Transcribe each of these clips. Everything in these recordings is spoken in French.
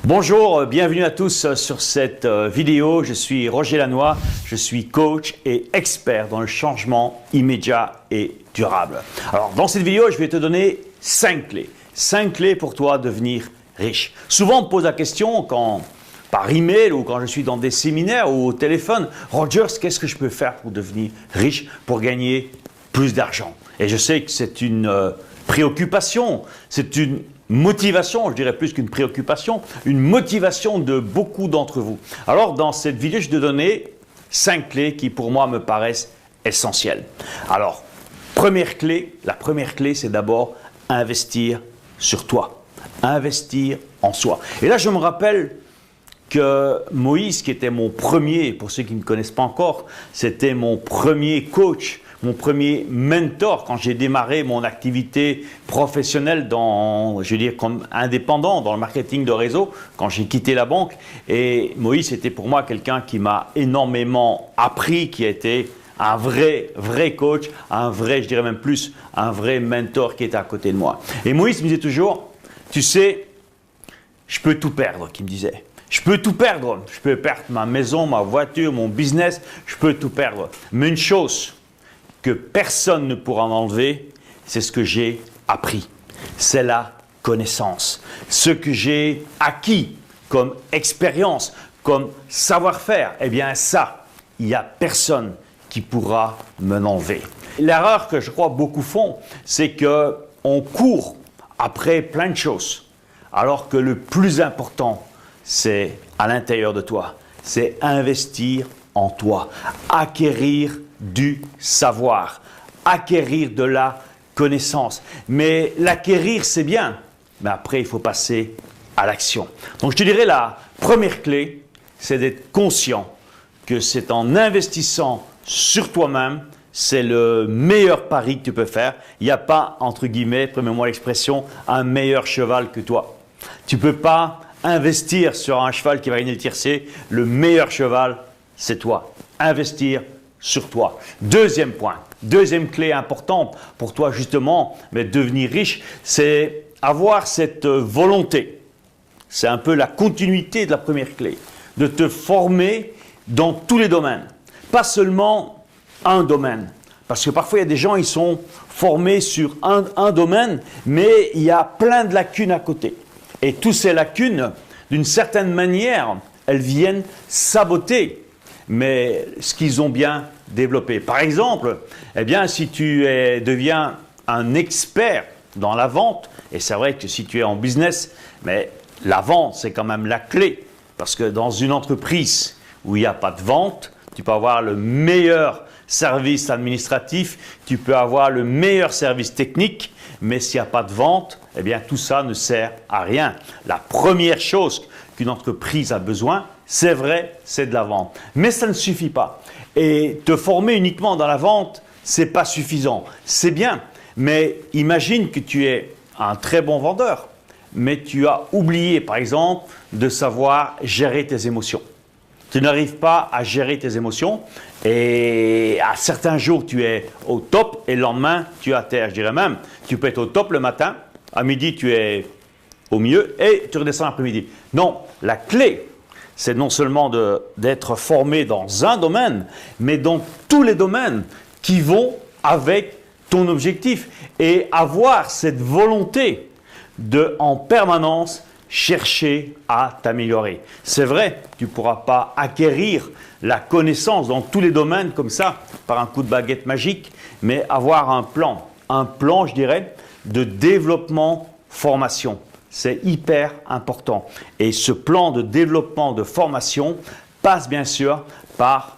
Bonjour, bienvenue à tous sur cette vidéo. Je suis Roger Lannoy, je suis coach et expert dans le changement immédiat et durable. Alors, dans cette vidéo, je vais te donner 5 clés. 5 clés pour toi devenir riche. Souvent, on me pose la question par email ou quand je suis dans des séminaires ou au téléphone, Rogers, qu'est-ce que je peux faire pour devenir riche, pour gagner plus d'argent? Et je sais que c'est une préoccupation, c'est une motivation, je dirais plus qu'une préoccupation, une motivation de beaucoup d'entre vous. Alors, dans cette vidéo, je vais te donner 5 clés qui, pour moi, me paraissent essentielles. Alors, la première clé, c'est d'abord investir sur toi, investir en soi. Et là, je me rappelle que Moïse, qui était mon premier, pour ceux qui ne me connaissent pas encore, c'était mon premier coach, mon premier mentor quand j'ai démarré mon activité professionnelle comme indépendant dans le marketing de réseau, quand j'ai quitté la banque. Et Moïse était pour moi quelqu'un qui m'a énormément appris, qui a été un vrai coach, je dirais même plus, un vrai mentor qui était à côté de moi. Et Moïse me disait toujours, tu sais, je peux tout perdre, qu'il me disait. Je peux tout perdre. Je peux perdre ma maison, ma voiture, mon business, je peux tout perdre. Mais une chose que personne ne pourra m'enlever, c'est ce que j'ai appris. C'est la connaissance. Ce que j'ai acquis comme expérience, comme savoir-faire, eh bien ça, il n'y a personne qui pourra me l'enlever. L'erreur que je crois beaucoup font, c'est qu'on court après plein de choses, alors que le plus important, c'est à l'intérieur de toi. C'est investir en toi, acquérir du savoir, acquérir de la connaissance. Mais l'acquérir, c'est bien, mais après, il faut passer à l'action. Donc, je te dirais, la première clé, c'est d'être conscient que c'est en investissant sur toi-même, c'est le meilleur pari que tu peux faire. Il n'y a pas, entre guillemets, permets-moi l'expression, un meilleur cheval que toi. Tu ne peux pas investir sur un cheval qui va gagner le tiercé. Le meilleur cheval, c'est toi. Investir sur toi. Deuxième point, deuxième clé importante pour toi justement, mais devenir riche, c'est avoir cette volonté. C'est un peu la continuité de la première clé, de te former dans tous les domaines, pas seulement un domaine. Parce que parfois, il y a des gens, ils sont formés sur un domaine, mais il y a plein de lacunes à côté. Et toutes ces lacunes, d'une certaine manière, elles viennent saboter mais ce qu'ils ont bien développé. Par exemple, eh bien, si tu deviens un expert dans la vente, et c'est vrai que si tu es en business, mais la vente, c'est quand même la clé. Parce que dans une entreprise où il n'y a pas de vente, tu peux avoir le meilleur service administratif, tu peux avoir le meilleur service technique, mais s'il n'y a pas de vente, eh bien, tout ça ne sert à rien. La première chose qu'une entreprise a besoin, c'est vrai, c'est de la vente. Mais ça ne suffit pas. Et te former uniquement dans la vente, ce n'est pas suffisant. C'est bien, mais imagine que tu es un très bon vendeur, mais tu as oublié, par exemple, de savoir gérer tes émotions. Tu n'arrives pas à gérer tes émotions et à certains jours, tu es au top et le lendemain, tu es à terre. Je dirais même, tu peux être au top le matin, à midi, tu es au milieu et tu redescends l'après-midi. Non, la clé, c'est non seulement d'être formé dans un domaine, mais dans tous les domaines qui vont avec ton objectif et avoir cette volonté de, en permanence, chercher à t'améliorer. C'est vrai, tu ne pourras pas acquérir la connaissance dans tous les domaines comme ça, par un coup de baguette magique, mais avoir un plan, je dirais, de développement, formation. C'est hyper important. Et ce plan de développement, de formation, passe bien sûr par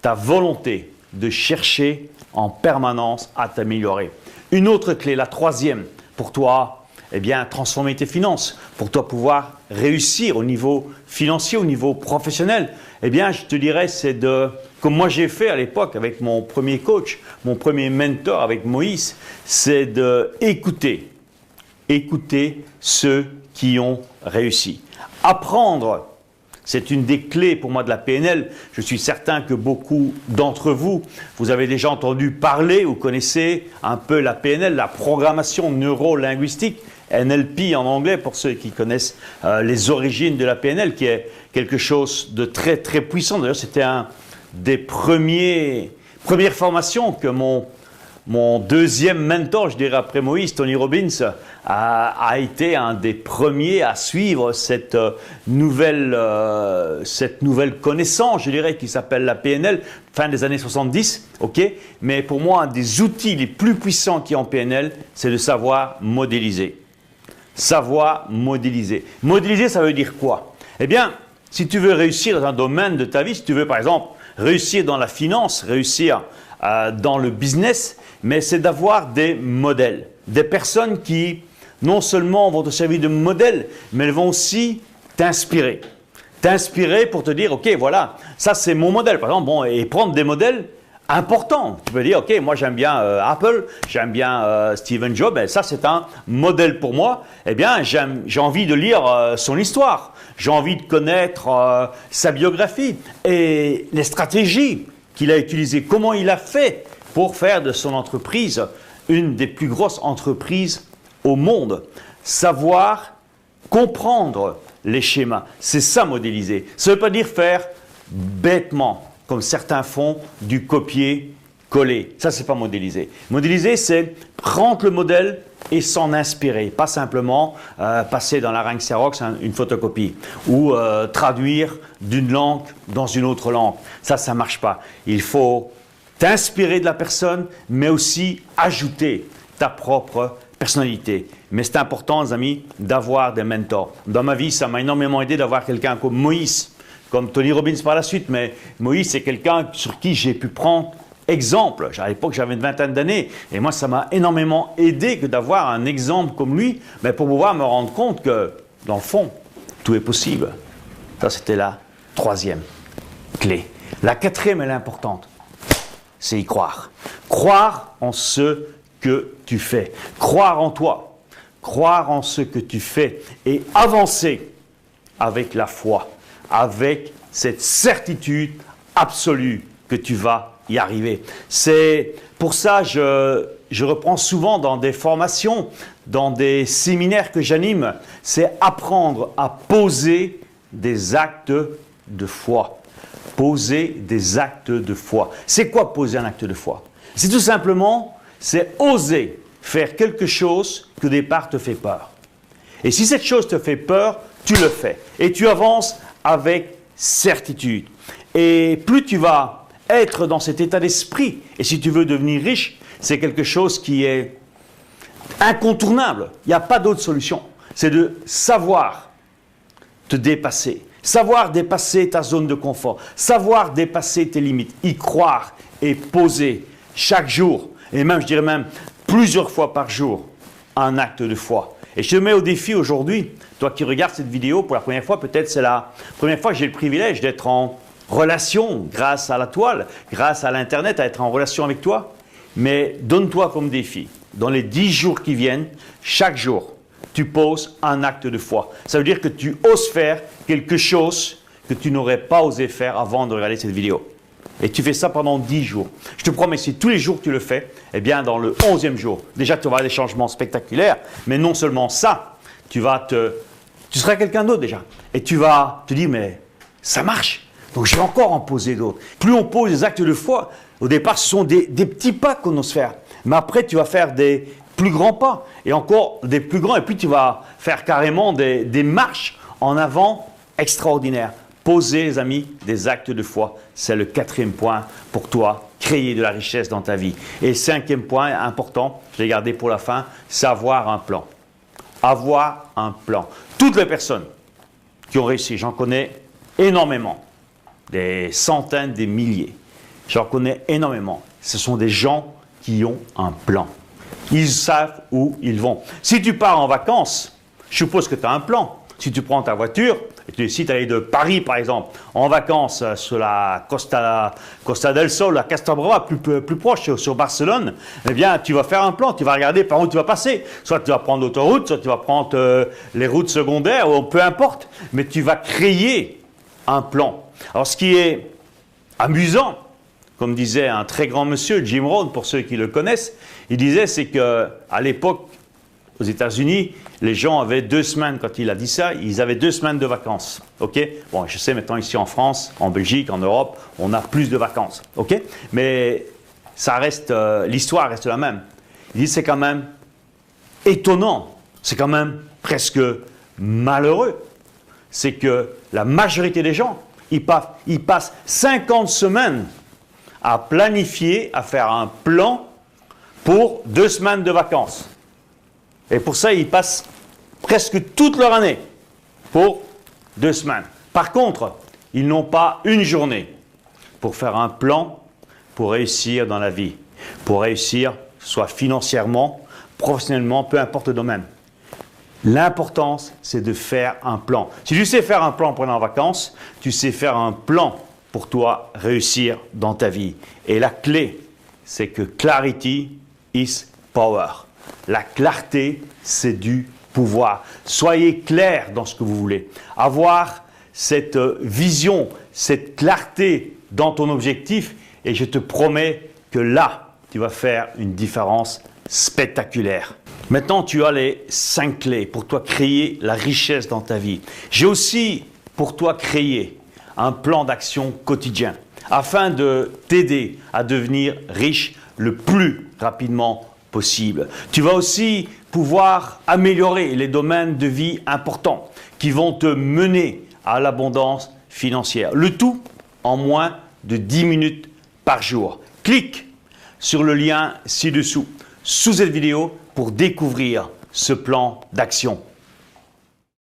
ta volonté de chercher en permanence à t'améliorer. Une autre clé, la troisième, pour toi, eh bien, transformer tes finances, pour toi pouvoir réussir au niveau financier, au niveau professionnel, eh bien, je te dirais, c'est comme moi j'ai fait à l'époque avec mon premier coach, mon premier mentor avec Moïse, c'est d'écouter ceux qui ont réussi. Apprendre, c'est une des clés pour moi de la PNL. Je suis certain que beaucoup d'entre vous, vous avez déjà entendu parler ou connaissez un peu la PNL, la programmation neuro-linguistique. NLP en anglais, pour ceux qui connaissent les origines de la PNL, qui est quelque chose de très très puissant. D'ailleurs, c'était un des premières formations que mon deuxième mentor, je dirais après Moïse, Tony Robbins, a été un des premiers à suivre cette nouvelle connaissance, je dirais, qui s'appelle la PNL, fin des années 70, ok. Mais pour moi, un des outils les plus puissants qu'il y a en PNL, c'est de savoir modéliser. Savoir modéliser. Modéliser, ça veut dire quoi? Eh bien, si tu veux réussir dans un domaine de ta vie, si tu veux par exemple réussir dans la finance, réussir dans le business, mais c'est d'avoir des modèles, des personnes qui non seulement vont te servir de modèle, mais elles vont aussi t'inspirer. T'inspirer pour te dire, ok, voilà, ça c'est mon modèle. Par exemple, bon, et prendre des modèles importants. Tu peux dire, ok, moi j'aime bien Apple, j'aime bien Steve Jobs, et ça c'est un modèle pour moi. Eh bien, j'ai envie de lire son histoire, j'ai envie de connaître sa biographie et les stratégies qu'il a utilisées, comment il a fait pour faire de son entreprise une des plus grosses entreprises au monde. Savoir comprendre les schémas, c'est ça modéliser. Ça ne veut pas dire faire bêtement, comme certains font, du copier-coller. Ça, c'est pas modéliser. Modéliser, c'est prendre le modèle et s'en inspirer. Pas simplement passer dans la langue Xerox une photocopie ou traduire d'une langue dans une autre langue. Ça ne marche pas. Il faut t'inspirer de la personne, mais aussi ajouter ta propre personnalité. Mais c'est important, les amis, d'avoir des mentors. Dans ma vie, ça m'a énormément aidé d'avoir quelqu'un comme Moïse, comme Tony Robbins par la suite, mais Moïse, c'est quelqu'un sur qui j'ai pu prendre exemple. À l'époque, j'avais une vingtaine d'années, et moi, ça m'a énormément aidé que d'avoir un exemple comme lui, mais pour pouvoir me rendre compte que, dans le fond, tout est possible. Ça, c'était la troisième clé. La quatrième, elle est importante, c'est y croire. Croire en ce que tu fais. Croire en toi. Croire en ce que tu fais et avancer avec la foi, avec cette certitude absolue que tu vas y arriver. C'est pour ça que je reprends souvent dans des formations, dans des séminaires que j'anime, c'est apprendre à poser des actes de foi. Poser des actes de foi. C'est quoi poser un acte de foi? C'est tout simplement, c'est oser faire quelque chose qui au départ te fait peur. Et si cette chose te fait peur, tu le fais. Et tu avances avec certitude. Et plus tu vas être dans cet état d'esprit, et si tu veux devenir riche, c'est quelque chose qui est incontournable. Il n'y a pas d'autre solution. C'est de savoir te dépasser. Savoir dépasser ta zone de confort. Savoir dépasser tes limites. Y croire et poser chaque jour. Et même, je dirais même, plusieurs fois par jour, un acte de foi. Et je te mets au défi aujourd'hui, toi qui regardes cette vidéo pour la première fois, peut-être c'est la première fois que j'ai le privilège d'être en relation grâce à la toile, grâce à l'Internet, à être en relation avec toi. Mais donne-toi comme défi, dans les 10 jours qui viennent, chaque jour, tu poses un acte de foi. Ça veut dire que tu oses faire quelque chose que tu n'aurais pas osé faire avant de regarder cette vidéo. Et tu fais ça pendant 10 jours. Je te promets, si tous les jours tu le fais, eh bien dans le 11e jour, déjà tu auras des changements spectaculaires, mais non seulement ça, tu seras quelqu'un d'autre déjà. Et tu vas te dire, mais ça marche, donc je vais encore en poser d'autres. Plus on pose des actes de foi, au départ ce sont des petits pas qu'on ose faire. Mais après tu vas faire des plus grands pas, et encore des plus grands, et puis tu vas faire carrément des marches en avant extraordinaires. Poser, les amis, des actes de foi, c'est le 4e point pour toi, créer de la richesse dans ta vie. Et le 5e point important, je l'ai gardé pour la fin, c'est avoir un plan. Avoir un plan. Toutes les personnes qui ont réussi, j'en connais énormément, des centaines, des milliers, j'en connais énormément. Ce sont des gens qui ont un plan. Ils savent où ils vont. Si tu pars en vacances, je suppose que tu as un plan. Si tu prends ta voiture et tu décides d'aller de Paris, par exemple, en vacances sur la Costa del Sol, la Costa Brava, plus proche, sur Barcelone, eh bien, tu vas faire un plan, tu vas regarder par où tu vas passer. Soit tu vas prendre l'autoroute, soit tu vas prendre les routes secondaires, ou peu importe, mais tu vas créer un plan. Alors, ce qui est amusant, comme disait un très grand monsieur, Jim Rohn, pour ceux qui le connaissent, il disait, c'est qu'à l'époque, aux États-Unis, les gens avaient 2 semaines, quand il a dit ça, ils avaient 2 semaines de vacances. Ok? Bon, je sais maintenant ici en France, en Belgique, en Europe, on a plus de vacances. Ok? Mais ça reste, l'histoire reste la même. Il dit c'est quand même étonnant, c'est quand même presque malheureux. C'est que la majorité des gens, ils passent 50 semaines à planifier, à faire un plan pour 2 semaines de vacances. Et pour ça, ils passent presque toute leur année pour 2 semaines. Par contre, ils n'ont pas une journée pour faire un plan pour réussir dans la vie. Pour réussir, soit financièrement, professionnellement, peu importe le domaine. L'importance, c'est de faire un plan. Si tu sais faire un plan pendant les vacances, tu sais faire un plan pour toi réussir dans ta vie. Et la clé, c'est que clarity is power. La clarté, c'est du pouvoir. Soyez clair dans ce que vous voulez. Avoir cette vision, cette clarté dans ton objectif, et je te promets que là, tu vas faire une différence spectaculaire. Maintenant, tu as les 5 clés pour toi créer la richesse dans ta vie. J'ai aussi pour toi créé un plan d'action quotidien afin de t'aider à devenir riche le plus rapidement possible. Tu vas aussi pouvoir améliorer les domaines de vie importants qui vont te mener à l'abondance financière. Le tout en moins de 10 minutes par jour. Clique sur le lien ci-dessous, sous cette vidéo, pour découvrir ce plan d'action.